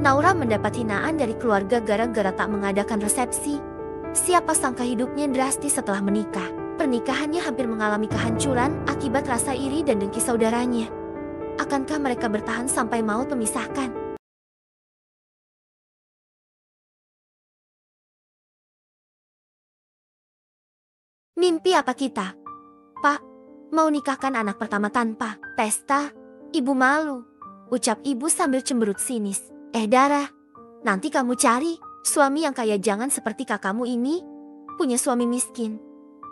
Naura mendapat hinaan dari keluarga gara-gara tak mengadakan resepsi. Siapa sangka hidupnya drastis setelah menikah. Pernikahannya hampir mengalami kehancuran akibat rasa iri dan dengki saudaranya. Akankah mereka bertahan sampai maut memisahkan? Mimpi apa kita? Pak, mau nikahkan anak pertama tanpa pesta? Ibu malu, ucap ibu sambil cemberut sinis. Dara, nanti kamu cari suami yang kaya, jangan seperti kakakmu ini. Punya suami miskin.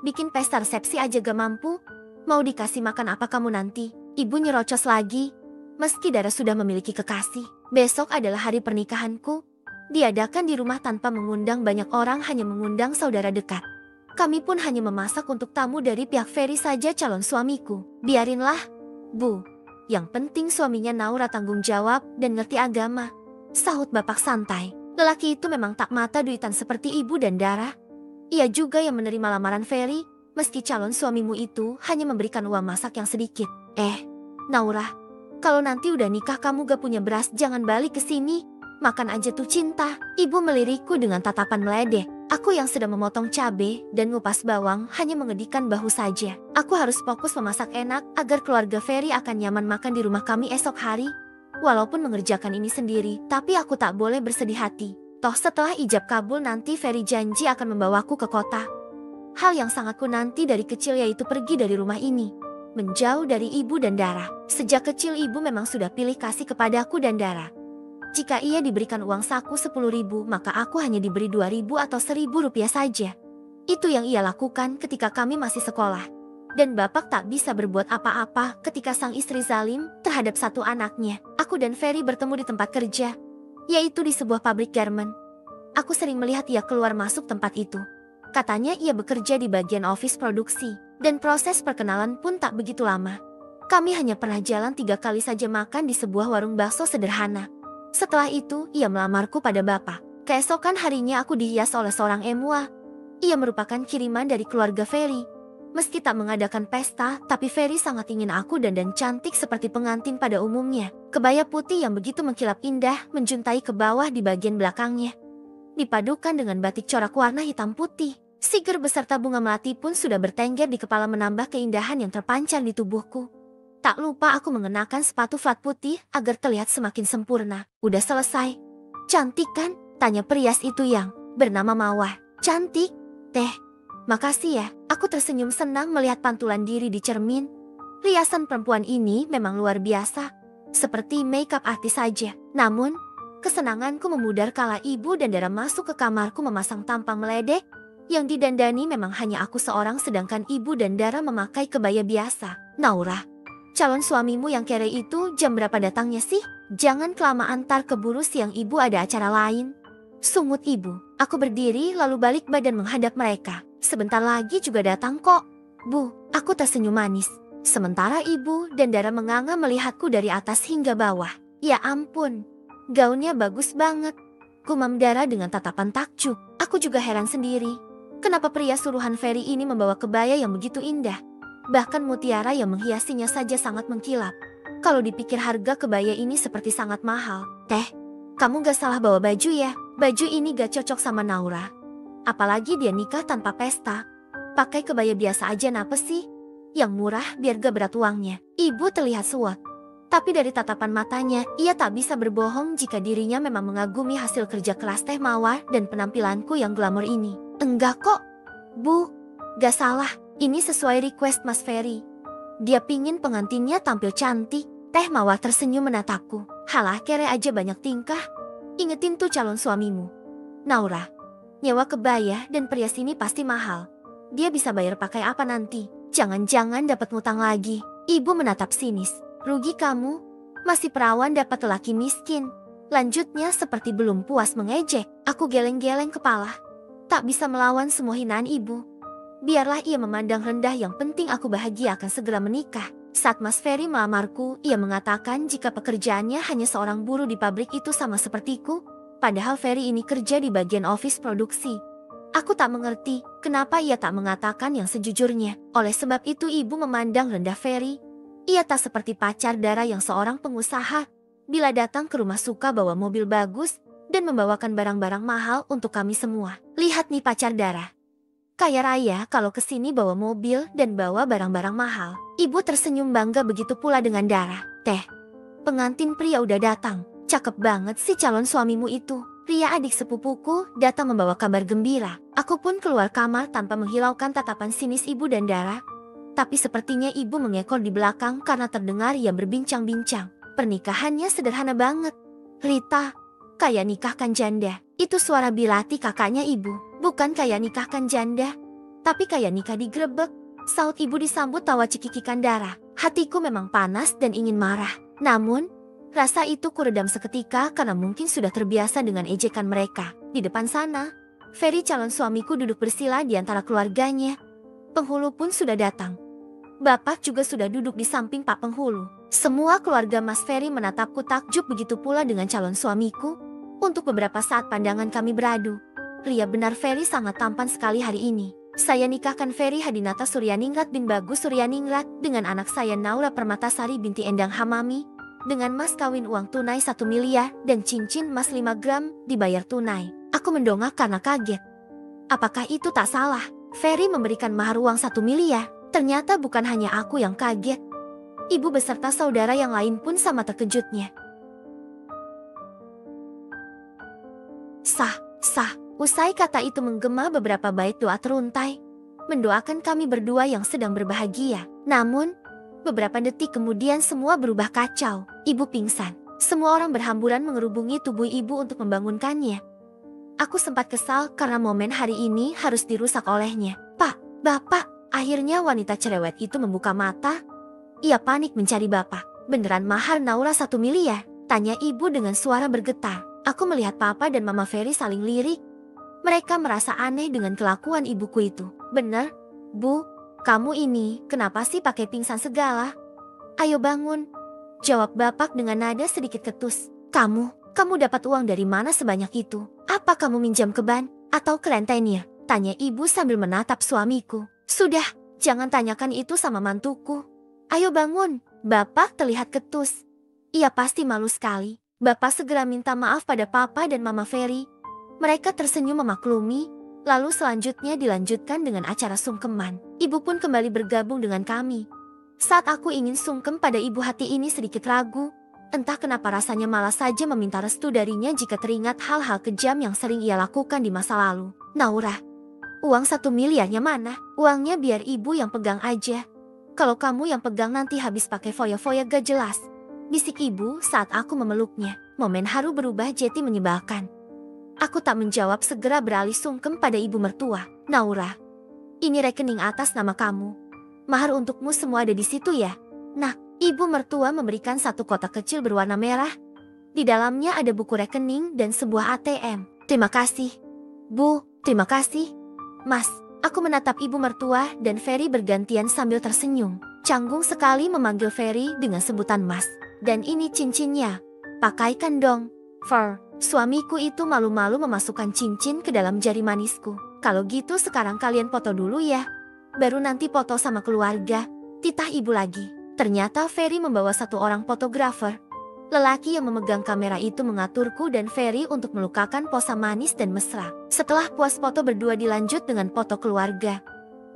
Bikin pesta resepsi aja gak mampu. Mau dikasih makan apa kamu nanti? Ibu nyerocos lagi. Meski Dara sudah memiliki kekasih, besok adalah hari pernikahanku. Diadakan di rumah tanpa mengundang banyak orang, hanya mengundang saudara dekat. Kami pun hanya memasak untuk tamu dari pihak Ferry saja, calon suamiku. Biarinlah, Bu. Yang penting suaminya Naura tanggung jawab dan ngerti agama, sahut bapak santai. Lelaki itu memang tak mata duitan seperti ibu dan Dara. Ia juga yang menerima lamaran Ferry, meski calon suamimu itu hanya memberikan uang masak yang sedikit. Naura, kalau nanti udah nikah kamu gak punya beras, jangan balik ke sini. Makan aja tuh cinta. Ibu melirikku dengan tatapan meledek. Aku yang sedang memotong cabai dan ngupas bawang hanya mengedikan bahu saja. Aku harus fokus memasak enak agar keluarga Ferry akan nyaman makan di rumah kami esok hari. Walaupun mengerjakan ini sendiri, tapi aku tak boleh bersedih hati. Toh setelah ijab kabul nanti Ferry janji akan membawaku ke kota. Hal yang sangat ku nanti dari kecil yaitu pergi dari rumah ini. Menjauh dari ibu dan Dara. Sejak kecil ibu memang sudah pilih kasih kepadaku dan Dara. Jika ia diberikan uang saku 10.000, maka aku hanya diberi 2.000 atau 1.000 rupiah saja. Itu yang ia lakukan ketika kami masih sekolah. Dan bapak tak bisa berbuat apa-apa ketika sang istri zalim terhadap satu anaknya. Aku dan Ferry bertemu di tempat kerja, yaitu di sebuah pabrik garmen. Aku sering melihat ia keluar masuk tempat itu. Katanya ia bekerja di bagian office produksi, dan proses perkenalan pun tak begitu lama. Kami hanya pernah jalan 3 kali saja makan di sebuah warung bakso sederhana. Setelah itu, ia melamarku pada bapak. Keesokan harinya aku dihias oleh seorang emua. Ia merupakan kiriman dari keluarga Ferry. Meski tak mengadakan pesta, tapi Ferry sangat ingin aku dandan cantik seperti pengantin pada umumnya. Kebaya putih yang begitu mengkilap indah menjuntai ke bawah di bagian belakangnya. Dipadukan dengan batik corak warna hitam putih, siger beserta bunga melati pun sudah bertengger di kepala, menambah keindahan yang terpancar di tubuhku. Tak lupa aku mengenakan sepatu flat putih agar terlihat semakin sempurna. Udah selesai. Cantik kan? Tanya perias itu yang bernama Mawar. Cantik? Makasih ya. Aku tersenyum senang melihat pantulan diri di cermin. Riasan perempuan ini memang luar biasa. Seperti makeup artis saja. Namun, kesenanganku memudar kala ibu dan Dara masuk ke kamarku memasang tampang meledek. Yang didandani memang hanya aku seorang, sedangkan ibu dan Dara memakai kebaya biasa. Naura, calon suamimu yang kere itu jam berapa datangnya sih? Jangan kelamaan, tar keburu siang ibu ada acara lain. Sungut ibu. Aku berdiri lalu balik badan menghadap mereka. Sebentar lagi juga datang kok. Bu, aku tersenyum manis. Sementara ibu dan Dara menganga melihatku dari atas hingga bawah. Ya ampun, gaunnya bagus banget. Gumam Dara dengan tatapan takjub. Aku juga heran sendiri. Kenapa pria suruhan Ferry ini membawa kebaya yang begitu indah? Bahkan mutiara yang menghiasinya saja sangat mengkilap. Kalau dipikir harga kebaya ini seperti sangat mahal. Kamu gak salah bawa baju ya? Baju ini gak cocok sama Naura. Apalagi dia nikah tanpa pesta. Pakai kebaya biasa aja napa sih? Yang murah biar gak berat uangnya. Ibu terlihat suat. Tapi dari tatapan matanya, ia tak bisa berbohong jika dirinya memang mengagumi hasil kerja keras Teh Mawar dan penampilanku yang glamor ini. Enggak kok, Bu. Gak salah. Ini sesuai request Mas Ferry. Dia pingin pengantinnya tampil cantik. Teh Mawar tersenyum menatapku. Halah, kere aja banyak tingkah. Ingetin tuh calon suamimu. Naura, nyewa kebaya dan perias ini pasti mahal. Dia bisa bayar pakai apa nanti? Jangan-jangan dapat ngutang lagi. Ibu menatap sinis. Rugi kamu. Masih perawan dapat lelaki miskin. Lanjutnya seperti belum puas mengejek. Aku geleng-geleng kepala. Tak bisa melawan semua hinaan ibu. Biarlah ia memandang rendah, yang penting aku bahagia akan segera menikah. Saat Mas Ferry melamarku, ia mengatakan jika pekerjaannya hanya seorang buruh di pabrik itu sama sepertiku. Padahal Ferry ini kerja di bagian office produksi. Aku tak mengerti kenapa ia tak mengatakan yang sejujurnya. Oleh sebab itu ibu memandang rendah Ferry. Ia tak seperti pacar Dara yang seorang pengusaha. bila datang ke rumah suka bawa mobil bagus dan membawakan barang-barang mahal untuk kami semua. Lihat nih pacar Dara. Kaya raya kalau kesini bawa mobil dan bawa barang-barang mahal. Ibu tersenyum bangga, begitu pula dengan Dara. Teh, pengantin pria udah datang. Cakep banget sih calon suamimu itu. Ria adik sepupuku datang membawa kabar gembira. Aku pun keluar kamar tanpa menghiraukan tatapan sinis ibu dan Dara. Tapi sepertinya ibu mengekor di belakang karena terdengar ia berbincang-bincang. Pernikahannya sederhana banget. Rita, kayak nikahkan janda. Itu suara Bilati, kakaknya ibu. Bukan kayak nikahkan janda, tapi kayak nikah digrebek. Saut ibu disambut tawa cekikikan Dara. Hatiku memang panas dan ingin marah. Namun, rasa itu kuredam seketika karena mungkin sudah terbiasa dengan ejekan mereka. Di depan sana, Ferry calon suamiku duduk bersila di antara keluarganya. Penghulu pun sudah datang. Bapak juga sudah duduk di samping Pak Penghulu. Semua keluarga Mas Ferry menatapku takjub, begitu pula dengan calon suamiku. Untuk beberapa saat pandangan kami beradu. Ria, benar Ferry sangat tampan sekali hari ini. Saya nikahkan Ferry Hadinata Suryaningrat bin Bagus Suryaningrat dengan anak saya Naura Permatasari binti Endang Hamami. Dengan mas kawin uang tunai 1 miliar dan cincin emas 5 gram dibayar tunai. Aku mendongak karena kaget. Apakah itu tak salah? Ferry memberikan mahar uang 1 miliar. Ternyata bukan hanya aku yang kaget. Ibu beserta saudara yang lain pun sama terkejutnya. Sah. Usai kata itu menggema beberapa bait doa teruntai. Mendoakan kami berdua yang sedang berbahagia. Namun, beberapa detik kemudian semua berubah kacau. Ibu pingsan. Semua orang berhamburan mengerubungi tubuh ibu untuk membangunkannya. Aku sempat kesal karena momen hari ini harus dirusak olehnya. Pak, Bapak. Akhirnya wanita cerewet itu membuka mata. Ia panik mencari bapak. Beneran mahar Naura 1 miliar? Tanya ibu dengan suara bergetar. Aku melihat papa dan mama Ferry saling lirik. Mereka merasa aneh dengan kelakuan ibuku itu. Bener, Bu, kamu ini kenapa sih pakai pingsan segala? Ayo bangun, jawab bapak dengan nada sedikit ketus. Kamu dapat uang dari mana sebanyak itu? Apa kamu minjam ke ban atau ke rentenir? Tanya ibu sambil menatap suamiku. Sudah, jangan tanyakan itu sama mantuku. Ayo bangun, bapak terlihat ketus. Ia pasti malu sekali. Bapak segera minta maaf pada papa dan mama Ferry. Mereka tersenyum memaklumi, lalu selanjutnya dilanjutkan dengan acara sungkeman. Ibu pun kembali bergabung dengan kami. Saat aku ingin sungkem pada ibu, hati ini sedikit ragu. Entah kenapa rasanya malas saja meminta restu darinya jika teringat hal-hal kejam yang sering ia lakukan di masa lalu. Naura, uang 1 miliarnya mana? Uangnya biar ibu yang pegang aja. Kalau kamu yang pegang nanti habis pakai foya-foya gak jelas. Bisik ibu saat aku memeluknya. Momen haru berubah jadi menyebalkan. Aku tak menjawab, segera beralih sungkem pada ibu mertua. Naura, ini rekening atas nama kamu. Mahar untukmu semua ada di situ ya? Nah, ibu mertua memberikan satu kotak kecil berwarna merah. Di dalamnya ada buku rekening dan sebuah ATM. Terima kasih. Bu, terima kasih. Mas, aku menatap ibu mertua dan Ferry bergantian sambil tersenyum. Canggung sekali memanggil Ferry dengan sebutan Mas. Dan ini cincinnya. Pakaikan dong. Suamiku itu malu-malu memasukkan cincin ke dalam jari manisku. Kalau gitu sekarang kalian foto dulu ya. Baru nanti foto sama keluarga. Titah ibu lagi. Ternyata Ferry membawa satu orang fotografer. Lelaki yang memegang kamera itu mengaturku dan Ferry untuk melukakan posa manis dan mesra. Setelah puas foto berdua dilanjut dengan foto keluarga.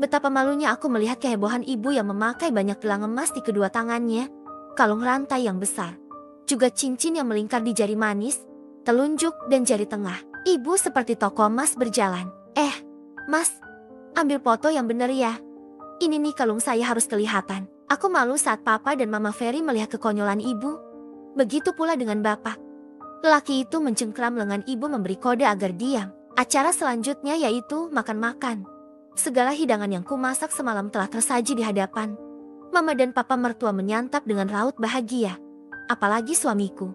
Betapa malunya aku melihat kehebohan ibu yang memakai banyak gelang emas di kedua tangannya. Kalung rantai yang besar. Juga cincin yang melingkar di jari manis, telunjuk dan jari tengah. Ibu seperti toko emas berjalan. Mas, ambil foto yang bener ya. Ini nih kalung saya harus kelihatan. Aku malu saat papa dan mama Ferry melihat kekonyolan ibu. Begitu pula dengan bapak. Lelaki itu mencengkram lengan ibu memberi kode agar diam. Acara selanjutnya yaitu makan-makan. Segala hidangan yang kumasak semalam telah tersaji di hadapan. Mama dan papa mertua menyantap dengan raut bahagia. Apalagi suamiku.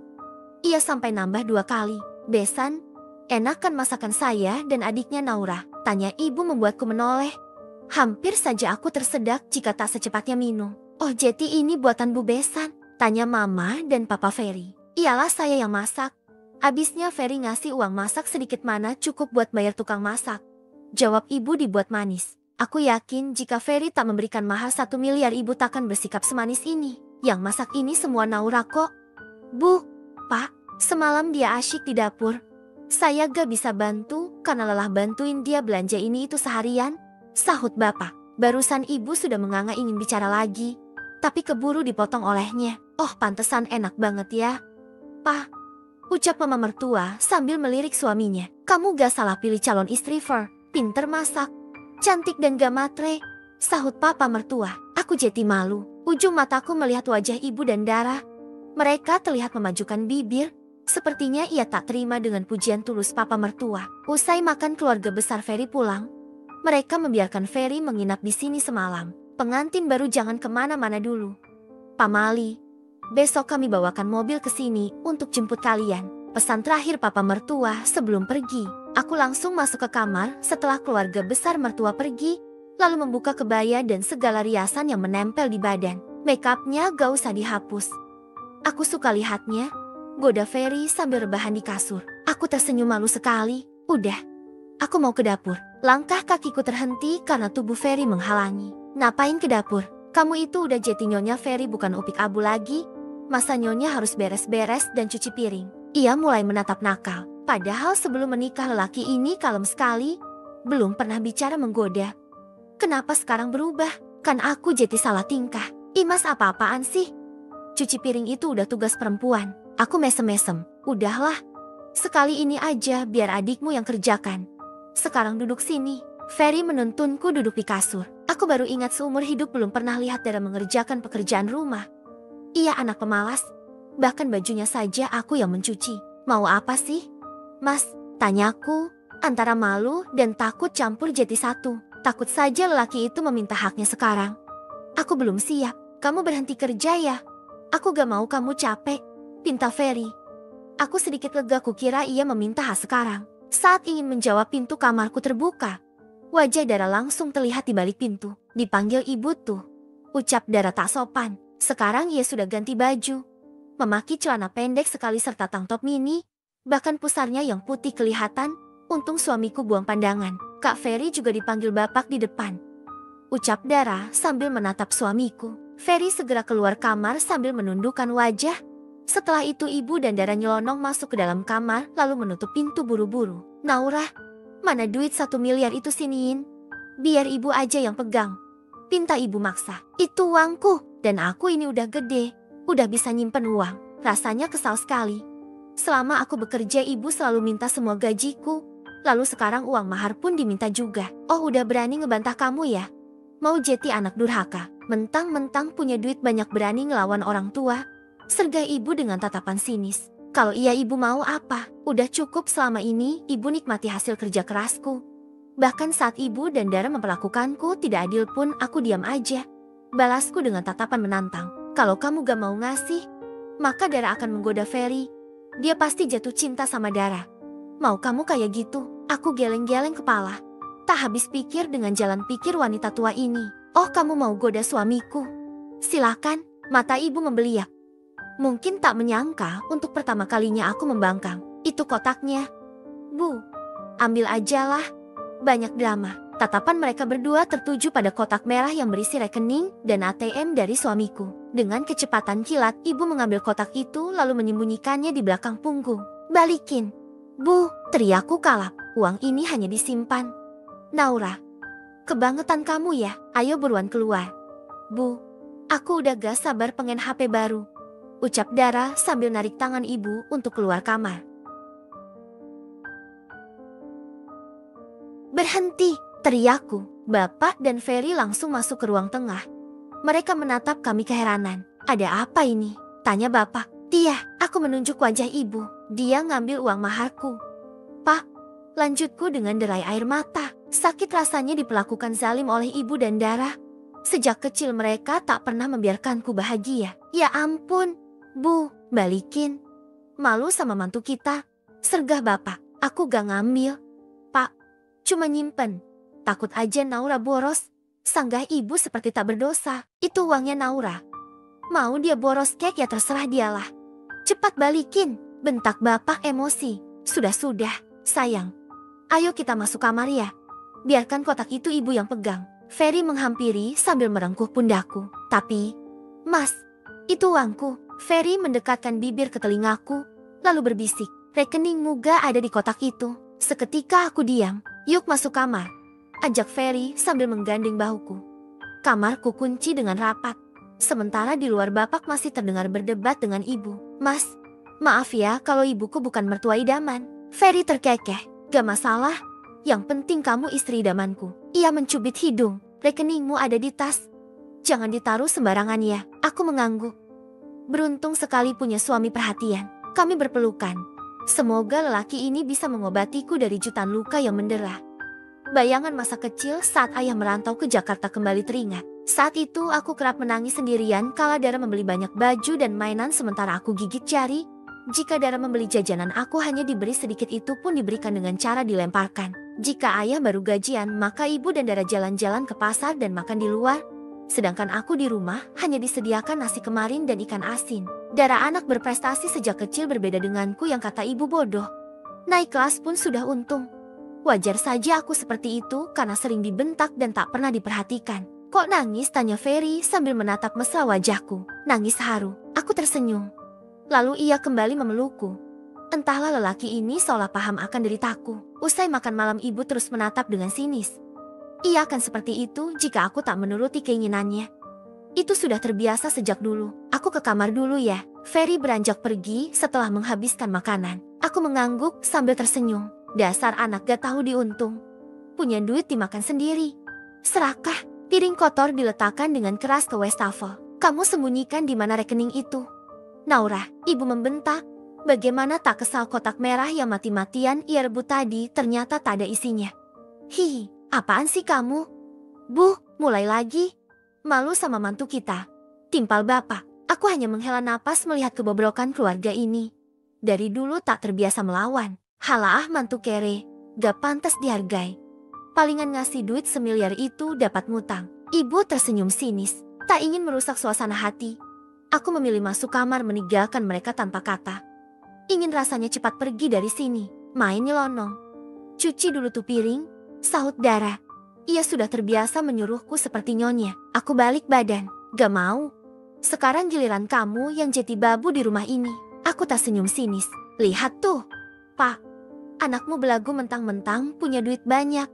Ia sampai nambah 2 kali. Besan, enak kan masakan saya dan adiknya Naura? Tanya ibu membuatku menoleh. Hampir saja aku tersedak jika tak secepatnya minum. Oh, jadi ini buatan Bu Besan? Tanya mama dan papa Ferry. Iyalah saya yang masak. Abisnya Ferry ngasih uang masak sedikit mana cukup buat bayar tukang masak. Jawab ibu dibuat manis. Aku yakin jika Ferry tak memberikan mahar 1 miliar ibu takkan bersikap semanis ini. Yang masak ini semua Naura kok. Bu, Pak, semalam dia asyik di dapur. Saya gak bisa bantu karena lelah bantuin dia belanja ini itu seharian, sahut bapak. Barusan ibu sudah menganga ingin bicara lagi, tapi keburu dipotong olehnya. Oh, pantesan enak banget ya. Pak, ucap mama mertua sambil melirik suaminya. Kamu gak salah pilih calon istri Fer, pinter masak, cantik dan gak matre, sahut papa mertua. Aku jadi malu. Ujung mataku melihat wajah ibu dan Dara. Mereka terlihat memajukan bibir. Sepertinya ia tak terima dengan pujian tulus papa mertua. Usai makan keluarga besar Ferry pulang, mereka membiarkan Ferry menginap di sini semalam. Pengantin baru jangan kemana-mana dulu. Pamali, besok kami bawakan mobil ke sini untuk jemput kalian. Pesan terakhir papa mertua sebelum pergi. Aku langsung masuk ke kamar setelah keluarga besar mertua pergi, lalu membuka kebaya dan segala riasan yang menempel di badan. Make up-nya gak usah dihapus. Aku suka lihatnya. Goda Ferry sambil rebahan di kasur. Aku tersenyum malu sekali. Udah, aku mau ke dapur. Langkah kakiku terhenti karena tubuh Ferry menghalangi. Ngapain ke dapur? Kamu itu udah jadi nyonya Ferry bukan upik abu lagi. Masa nyonya harus beres-beres dan cuci piring? Ia mulai menatap nakal. Padahal sebelum menikah lelaki ini kalem sekali. Belum pernah bicara menggoda. Kenapa sekarang berubah? Kan aku jadi salah tingkah. Imas apa-apaan sih? Cuci piring itu udah tugas perempuan. Aku mesem-mesem. Udahlah. Sekali ini aja biar adikmu yang kerjakan. Sekarang duduk sini. Ferry menuntunku duduk di kasur. Aku baru ingat seumur hidup belum pernah lihat Dara mengerjakan pekerjaan rumah. Ia anak pemalas. Bahkan bajunya saja aku yang mencuci. Mau apa sih? Mas, tanyaku. Antara malu dan takut campur jadi satu. Takut saja lelaki itu meminta haknya sekarang. Aku belum siap. Kamu berhenti kerja ya? Aku gak mau kamu capek. Pinta Ferry. Aku sedikit lega, kukira ia meminta hak sekarang. Saat ingin menjawab, pintu kamarku terbuka. Wajah Dara langsung terlihat di balik pintu. Dipanggil ibu tuh. Ucap Dara tak sopan. Sekarang ia sudah ganti baju. Memakai celana pendek sekali serta tank top mini. Bahkan pusarnya yang putih kelihatan. Untung suamiku buang pandangan. Kak Ferry juga dipanggil bapak di depan. Ucap Dara sambil menatap suamiku. Ferry segera keluar kamar sambil menundukkan wajah. Setelah itu ibu dan Dara nyelonong masuk ke dalam kamar lalu menutup pintu buru-buru. Naura, mana duit 1 miliar itu siniin? Biar ibu aja yang pegang. Pinta ibu maksa. Itu uangku dan aku ini udah gede. Udah bisa nyimpen uang. Rasanya kesal sekali. Selama aku bekerja ibu selalu minta semua gajiku. Lalu sekarang uang mahar pun diminta juga. Oh, udah berani ngebantah kamu ya? Mau jadi anak durhaka. Mentang-mentang punya duit banyak berani ngelawan orang tua. Sergah ibu dengan tatapan sinis. Kalau iya ibu mau apa? Udah cukup selama ini ibu nikmati hasil kerja kerasku. Bahkan saat ibu dan Dara memperlakukanku tidak adil pun aku diam aja. Balasku dengan tatapan menantang. Kalau kamu gak mau ngasih, maka Dara akan menggoda Ferry. Dia pasti jatuh cinta sama Dara. Mau kamu kayak gitu? Aku geleng-geleng kepala. Tak habis pikir dengan jalan pikir wanita tua ini. Oh, kamu mau goda suamiku? Silakan. Mata ibu membeliak. Mungkin tak menyangka untuk pertama kalinya aku membangkang. Itu kotaknya. Bu, ambil ajalah. Banyak drama. Tatapan mereka berdua tertuju pada kotak merah yang berisi rekening dan ATM dari suamiku. Dengan kecepatan kilat, ibu mengambil kotak itu lalu menyembunyikannya di belakang punggung. Balikin. Bu, teriakku kalap. Uang ini hanya disimpan. Naura, kebangetan kamu ya. Ayo buruan keluar. Bu, aku udah gak sabar pengen HP baru. Ucap Dara sambil narik tangan ibu untuk keluar kamar. Berhenti, teriakku. Bapak dan Ferry langsung masuk ke ruang tengah. Mereka menatap kami keheranan. Ada apa ini? Tanya bapak. Dia, aku menunjuk wajah ibu. Dia ngambil uang maharku. Pak, lanjutku dengan derai air mata. Sakit rasanya diperlakukan zalim oleh ibu dan Dara. Sejak kecil mereka tak pernah membiarkanku bahagia. Ya ampun. Bu, balikin. Malu sama mantu kita. Sergah bapak. Aku gak ngambil. Pak, cuma nyimpen. Takut aja Naura boros. Sanggah ibu seperti tak berdosa. Itu uangnya Naura. Mau dia boros kek ya terserah dialah. Cepat balikin. Bentak bapak emosi. Sudah, sayang. Ayo kita masuk kamar ya. Biarkan kotak itu ibu yang pegang. Ferry menghampiri sambil merengkuh pundakku. Tapi, Mas, itu uangku. Ferry mendekatkan bibir ke telingaku. lalu berbisik, rekeningmu gak ada di kotak itu. Seketika aku diam. Yuk masuk kamar, ajak Ferry sambil menggandeng bahuku. Kamarku kunci dengan rapat. Sementara di luar bapak masih terdengar berdebat dengan ibu. Mas, maaf ya kalau ibuku bukan mertua idaman. Ferry terkekeh. Gak masalah, yang penting kamu istri idamanku. Ia mencubit hidung. Rekeningmu ada di tas. Jangan ditaruh sembarangan ya. Aku mengangguk. Beruntung sekali punya suami perhatian. Kami berpelukan. Semoga lelaki ini bisa mengobatiku dari jutaan luka yang mendera. Bayangan masa kecil saat ayah merantau ke Jakarta kembali teringat. Saat itu aku kerap menangis sendirian kala Dara membeli banyak baju dan mainan sementara aku gigit jari. Jika Dara membeli jajanan aku hanya diberi sedikit, itu pun diberikan dengan cara dilemparkan. Jika ayah baru gajian maka ibu dan Dara jalan-jalan ke pasar dan makan di luar. Sedangkan aku di rumah hanya disediakan nasi kemarin dan ikan asin. Dara anak berprestasi sejak kecil berbeda denganku yang kata ibu bodoh. Naik kelas pun sudah untung. Wajar saja aku seperti itu karena sering dibentak dan tak pernah diperhatikan. Kok nangis? Tanya Ferry sambil menatap mesra wajahku. Nangis haru. Aku tersenyum. Lalu ia kembali memelukku. Entahlah lelaki ini seolah paham akan deritaku. Usai makan malam ibu terus menatap dengan sinis. Ia akan seperti itu jika aku tak menuruti keinginannya. Itu sudah terbiasa sejak dulu. Aku ke kamar dulu ya. Ferry beranjak pergi setelah menghabiskan makanan. Aku mengangguk sambil tersenyum. Dasar anak gak tahu diuntung. Punya duit dimakan sendiri. Serakah. Piring kotor diletakkan dengan keras ke wastafel. Kamu sembunyikan di mana rekening itu? Naura, ibu membentak. Bagaimana tak kesal kotak merah yang mati-matian ia rebut tadi ternyata tak ada isinya. Hihi, apaan sih kamu? Bu, mulai lagi. Malu sama mantu kita. Timpal bapak. Aku hanya menghela napas melihat kebobrokan keluarga ini. Dari dulu tak terbiasa melawan. Halah mantu kere, gak pantas dihargai. Palingan ngasih duit semiliar itu dapat ngutang. Ibu tersenyum sinis. Tak ingin merusak suasana hati. Aku memilih masuk kamar meninggalkan mereka tanpa kata. Ingin rasanya cepat pergi dari sini. Main nyelonong. Cuci dulu tuh piring, sahut Dara. Ia sudah terbiasa menyuruhku seperti nyonya. Aku balik badan. Gak mau. Sekarang giliran kamu yang jadi babu di rumah ini. Aku tak senyum sinis. Lihat tuh. Pak, anakmu belagu mentang-mentang punya duit banyak.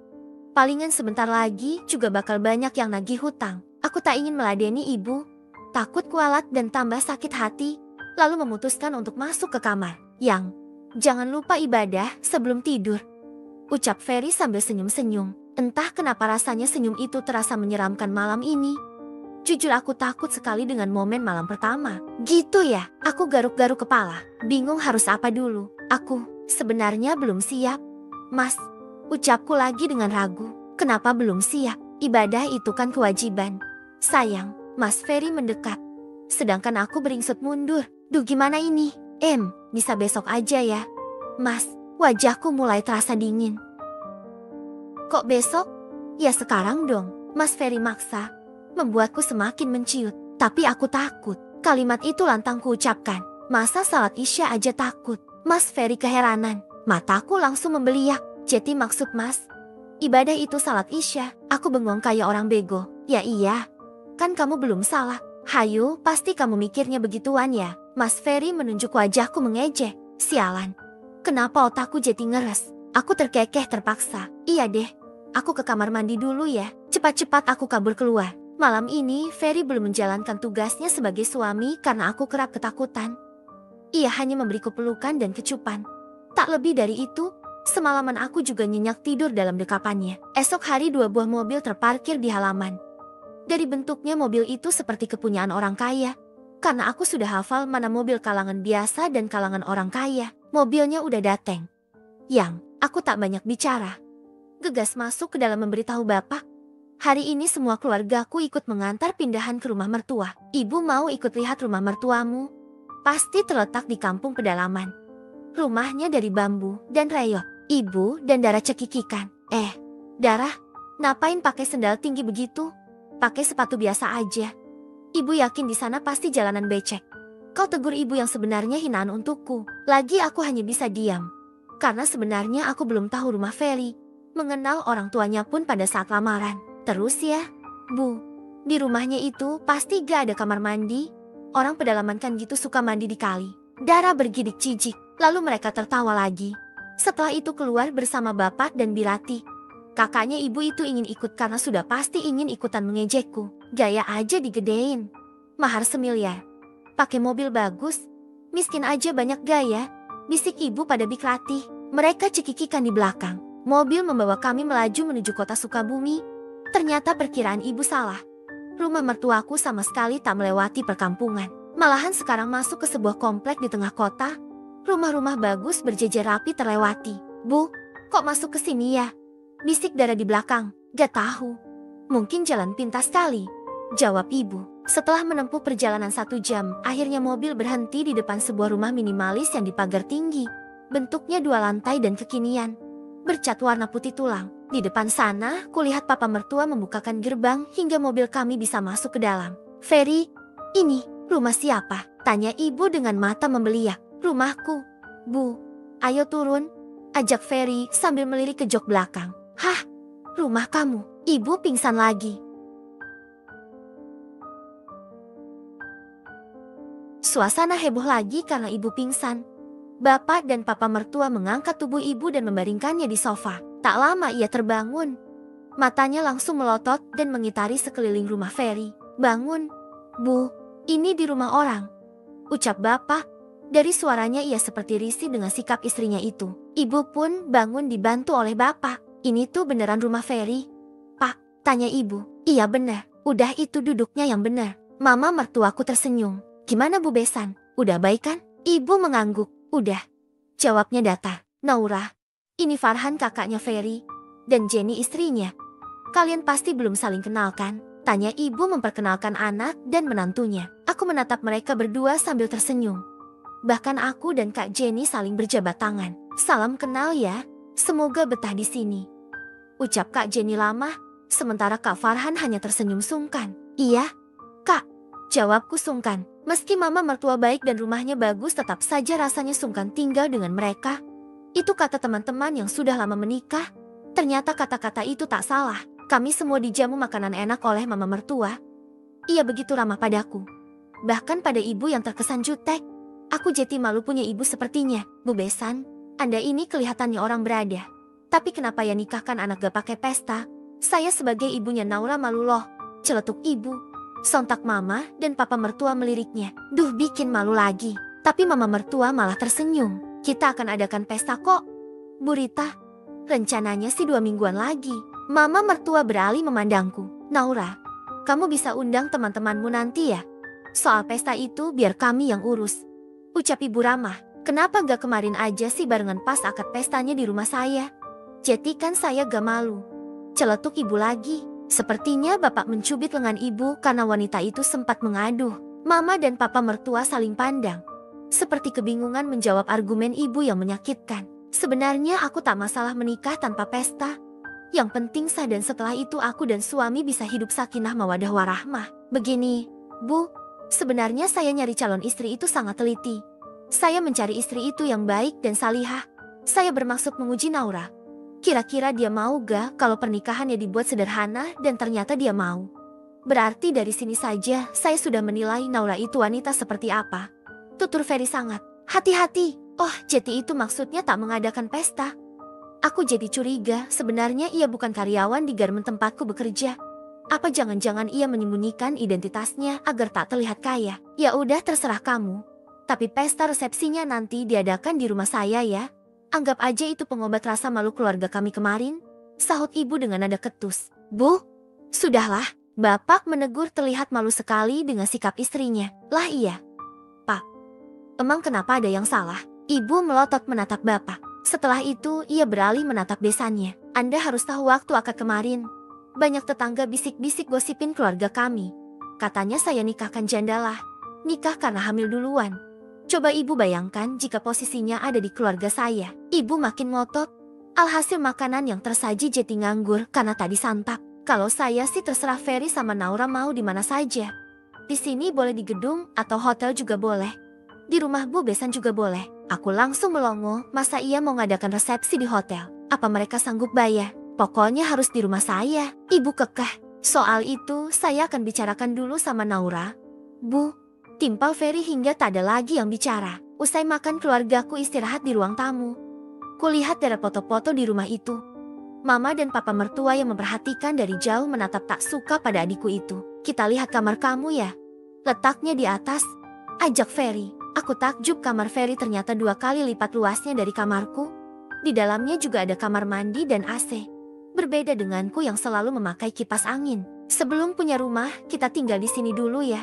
Palingan sebentar lagi juga bakal banyak yang nagih hutang. Aku tak ingin meladeni ibu. Takut kualat dan tambah sakit hati. Lalu memutuskan untuk masuk ke kamar. Yang, jangan lupa ibadah sebelum tidur. Ucap Ferry sambil senyum-senyum. Entah kenapa rasanya senyum itu terasa menyeramkan malam ini. Jujur aku takut sekali dengan momen malam pertama. Gitu ya, aku garuk-garuk kepala. Bingung harus apa dulu. Aku sebenarnya belum siap. Mas, ucapku lagi dengan ragu. Kenapa belum siap? Ibadah itu kan kewajiban. Sayang, Mas Ferry mendekat. Sedangkan aku beringsut mundur. Duh gimana ini? Bisa besok aja ya. Mas, wajahku mulai terasa dingin. Kok besok? Ya sekarang dong. Mas Ferry maksa. Membuatku semakin menciut. Tapi aku takut. Kalimat itu lantang kuucapkan. Masa salat Isya aja takut? Mas Ferry keheranan. Mataku langsung membeliak. Jadi maksud mas, ibadah itu salat Isya? Aku bengong kayak orang bego. Ya iya. Kan kamu belum salah. Hayu, pasti kamu mikirnya begituan ya. Mas Ferry menunjuk wajahku mengejek. Sialan. Kenapa otakku jadi ngeres? Aku terkekeh terpaksa. Iya deh. Aku ke kamar mandi dulu ya. Cepat-cepat aku kabur keluar. Malam ini Ferry belum menjalankan tugasnya sebagai suami karena aku kerap ketakutan. Ia hanya memberiku pelukan dan kecupan. Tak lebih dari itu, semalaman aku juga nyenyak tidur dalam dekapannya. Esok hari 2 buah mobil terparkir di halaman. Dari bentuknya mobil itu seperti kepunyaan orang kaya. Karena aku sudah hafal mana mobil kalangan biasa dan kalangan orang kaya. Mobilnya udah dateng. Yang, aku tak banyak bicara. Gegas masuk ke dalam memberitahu bapak. Hari ini semua keluargaku ikut mengantar pindahan ke rumah mertua. Ibu mau ikut lihat rumah mertuamu? Pasti terletak di kampung pedalaman. Rumahnya dari bambu dan reyok. Ibu dan Dara cekikikan. Dara, ngapain pakai sendal tinggi begitu? Pakai sepatu biasa aja. Ibu yakin di sana pasti jalanan becek. Kau tegur ibu yang sebenarnya hinaan untukku. Lagi aku hanya bisa diam. Karena sebenarnya aku belum tahu rumah Ferry. Mengenal orang tuanya pun pada saat lamaran. Terus ya, Bu, di rumahnya itu pasti gak ada kamar mandi. Orang pedalaman kan gitu suka mandi di kali. Dara bergidik jijik. Lalu mereka tertawa lagi. Setelah itu keluar bersama Bapak dan Birati. Kakaknya ibu itu ingin ikut karena sudah pasti ingin ikutan mengejekku. Gaya aja digedein. Mahar semiliar. Pakai mobil bagus. Miskin aja banyak gaya. Bisik ibu pada Bikrati. Mereka cekikikan di belakang. Mobil membawa kami melaju menuju kota Sukabumi. Ternyata perkiraan ibu salah. Rumah mertuaku sama sekali tak melewati perkampungan. Malahan sekarang masuk ke sebuah komplek di tengah kota. Rumah-rumah bagus berjejer rapi terlewati. Bu, kok masuk ke sini ya? Bisik Dara di belakang. Gak tahu. Mungkin jalan pintas kali. Jawab ibu. Setelah menempuh perjalanan 1 jam, akhirnya mobil berhenti di depan sebuah rumah minimalis yang dipagar tinggi. Bentuknya 2 lantai dan kekinian. Bercat warna putih tulang. Di depan sana, kulihat papa mertua membukakan gerbang hingga mobil kami bisa masuk ke dalam. Ferry, ini rumah siapa? Tanya ibu dengan mata membeliak. Rumahku, Bu. Ayo turun. Ajak Ferry sambil melirik ke jok belakang. Hah? Rumah kamu? Ibu pingsan lagi. Suasana heboh lagi karena ibu pingsan. Bapak dan papa mertua mengangkat tubuh ibu dan membaringkannya di sofa. Tak lama ia terbangun. Matanya langsung melotot dan mengitari sekeliling rumah Ferry. Bangun. Bu, ini di rumah orang. Ucap bapak. Dari suaranya ia seperti risih dengan sikap istrinya itu. Ibu pun bangun dibantu oleh bapak. Ini tuh beneran rumah Ferry? Pak, tanya ibu. Iya bener. Udah itu duduknya yang bener. Mama mertuaku tersenyum. Gimana Bu Besan? Udah baik kan? Ibu mengangguk. Udah. Jawabnya datar. Naura, ini Farhan kakaknya Ferry. Dan Jenny istrinya. Kalian pasti belum saling kenal kan? Tanya ibu memperkenalkan anak dan menantunya. Aku menatap mereka berdua sambil tersenyum. Bahkan aku dan Kak Jenny saling berjabat tangan. Salam kenal ya. Semoga betah di sini. Ucap Kak Jenny lama. Sementara Kak Farhan hanya tersenyum sungkan. Iya, Kak. Jawabku sungkan. Meski mama mertua baik dan rumahnya bagus, tetap saja rasanya sungkan tinggal dengan mereka. Itu kata teman-teman yang sudah lama menikah. Ternyata kata-kata itu tak salah. Kami semua dijamu makanan enak oleh mama mertua. Ia begitu ramah padaku. Bahkan pada ibu yang terkesan jutek. Aku jadi malu punya ibu sepertinya. Bu Besan, Anda ini kelihatannya orang berada. Tapi kenapa ya nikahkan anak gak pakai pesta? Saya sebagai ibunya Naura malu loh. Celetuk ibu. Sontak mama dan papa mertua meliriknya. Duh, bikin malu lagi. Tapi mama mertua malah tersenyum. Kita akan adakan pesta kok. Bu Rita, rencananya sih 2 mingguan lagi. Mama mertua beralih memandangku. Naura, kamu bisa undang teman-temanmu nanti ya? Soal pesta itu biar kami yang urus. Ucap ibu ramah. Kenapa gak kemarin aja sih barengan pas akad pestanya di rumah saya? Jadi kan saya gak malu. Celetuk ibu lagi. Sepertinya bapak mencubit lengan ibu karena wanita itu sempat mengaduh. Mama dan papa mertua saling pandang. Seperti kebingungan menjawab argumen ibu yang menyakitkan. Sebenarnya aku tak masalah menikah tanpa pesta. Yang penting sah dan setelah itu aku dan suami bisa hidup sakinah mawadah warahmah. Begini, Bu, sebenarnya saya nyari calon istri itu sangat teliti. Saya mencari istri itu yang baik dan salihah. Saya bermaksud menguji Naura. Kira-kira dia mau gak kalau pernikahannya dibuat sederhana dan ternyata dia mau. Berarti dari sini saja saya sudah menilai Naura itu wanita seperti apa. Tutur Ferry sangat. Hati-hati. Oh, jadi itu maksudnya tak mengadakan pesta. Aku jadi curiga, sebenarnya ia bukan karyawan di garmen tempatku bekerja. Apa jangan-jangan ia menyembunyikan identitasnya agar tak terlihat kaya? Ya udah terserah kamu. Tapi pesta resepsinya nanti diadakan di rumah saya ya. Anggap aja itu pengobat rasa malu keluarga kami kemarin. Sahut ibu dengan nada ketus. Bu, sudahlah. Bapak menegur terlihat malu sekali dengan sikap istrinya. Lah iya. Pak, emang kenapa ada yang salah? Ibu melotot menatap bapak. Setelah itu ia beralih menatap besannya. Anda harus tahu waktu akad kemarin. Banyak tetangga bisik-bisik gosipin keluarga kami. Katanya saya nikahkan jandalah. Nikah karena hamil duluan. Coba ibu bayangkan jika posisinya ada di keluarga saya. Ibu makin ngotot. Alhasil makanan yang tersaji jadi nganggur karena tadi santap. Kalau saya sih terserah Ferry sama Naura mau di mana saja. Di sini boleh di gedung atau hotel juga boleh. Di rumah Bu Besan juga boleh. Aku langsung melongo, masa ia mau ngadakan resepsi di hotel? Apa mereka sanggup bayar? Pokoknya harus di rumah saya. Ibu kekeh. Soal itu saya akan bicarakan dulu sama Naura. Bu, timpal Ferry hingga tak ada lagi yang bicara. Usai makan keluargaku istirahat di ruang tamu. Kulihat dari foto-foto di rumah itu. Mama dan papa mertua yang memperhatikan dari jauh menatap tak suka pada adikku itu. Kita lihat kamar kamu ya. Letaknya di atas. Ajak Ferry. Aku takjub kamar Ferry ternyata 2 kali lipat luasnya dari kamarku. Di dalamnya juga ada kamar mandi dan AC. Berbeda denganku yang selalu memakai kipas angin. Sebelum punya rumah, kita tinggal di sini dulu ya.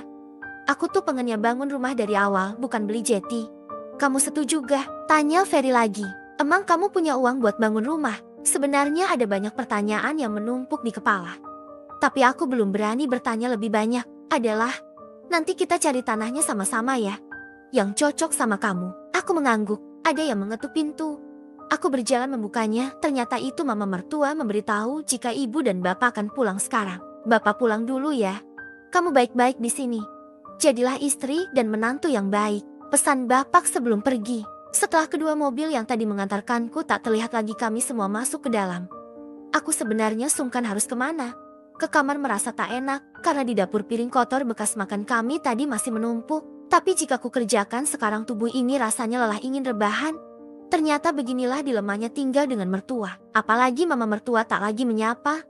Aku tuh pengennya bangun rumah dari awal, bukan beli jeti. Kamu setuju gak? Tanya Ferry lagi. Emang kamu punya uang buat bangun rumah? Sebenarnya ada banyak pertanyaan yang menumpuk di kepala. Tapi aku belum berani bertanya lebih banyak. Adalah, nanti kita cari tanahnya sama-sama ya. Yang cocok sama kamu. Aku mengangguk. Ada yang mengetuk pintu. Aku berjalan membukanya, ternyata itu mama mertua memberitahu jika ibu dan bapak akan pulang sekarang. Bapak pulang dulu ya. Kamu baik-baik di sini. Jadilah istri dan menantu yang baik. Pesan bapak sebelum pergi. Setelah kedua mobil yang tadi mengantarkanku tak terlihat lagi, kami semua masuk ke dalam. Aku sebenarnya sungkan harus kemana. Ke kamar merasa tak enak, karena di dapur piring kotor bekas makan kami tadi masih menumpuk. Tapi jika ku kerjakan sekarang tubuh ini rasanya lelah ingin rebahan. Ternyata beginilah dilemanya tinggal dengan mertua. Apalagi mama mertua tak lagi menyapa.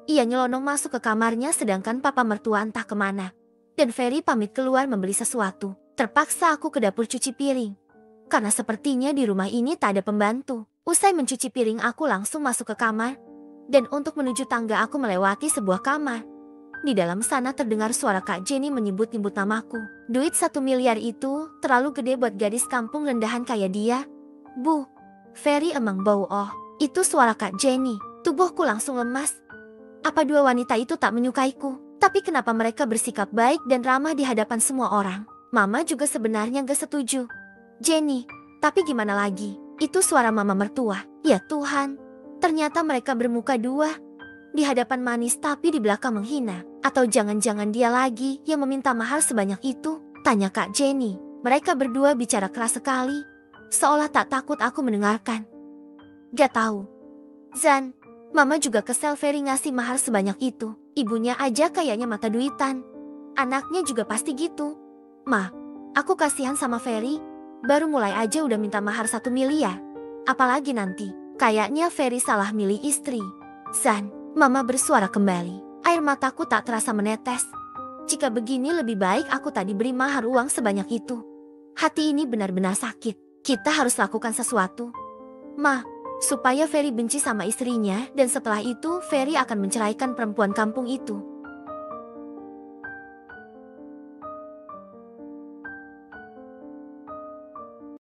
Ia nyelonong masuk ke kamarnya sedangkan papa mertua entah kemana. Dan Ferry pamit keluar membeli sesuatu. Terpaksa aku ke dapur cuci piring. Karena sepertinya di rumah ini tak ada pembantu. Usai mencuci piring aku langsung masuk ke kamar. Dan untuk menuju tangga aku melewati sebuah kamar. Di dalam sana terdengar suara Kak Jenny menyebut-nyebut namaku. Duit 1 miliar itu terlalu gede buat gadis kampung rendahan kayak dia. Bu, Ferry emang bau. Oh, itu suara Kak Jenny. Tubuhku langsung lemas. Apa dua wanita itu tak menyukaiku? Tapi kenapa mereka bersikap baik dan ramah di hadapan semua orang? Mama juga sebenarnya gak setuju. Jenny, tapi gimana lagi? Itu suara mama mertua. Ya Tuhan, ternyata mereka bermuka dua. Di hadapan manis tapi di belakang menghina. Atau jangan-jangan dia lagi yang meminta mahar sebanyak itu? Tanya Kak Jenny. Mereka berdua bicara keras sekali. Seolah tak takut aku mendengarkan. Gak tahu. Zan, mama juga kesel Ferry ngasih mahar sebanyak itu. Ibunya aja kayaknya mata duitan. Anaknya juga pasti gitu. Ma, aku kasihan sama Ferry. Baru mulai aja udah minta mahar 1 miliar. Apalagi nanti. Kayaknya Ferry salah milih istri. Zan, mama bersuara kembali. Air mataku tak terasa menetes. Jika begini lebih baik aku tak diberi mahar uang sebanyak itu. Hati ini benar-benar sakit. Kita harus lakukan sesuatu. Ma, supaya Ferry benci sama istrinya dan setelah itu Ferry akan menceraikan perempuan kampung itu.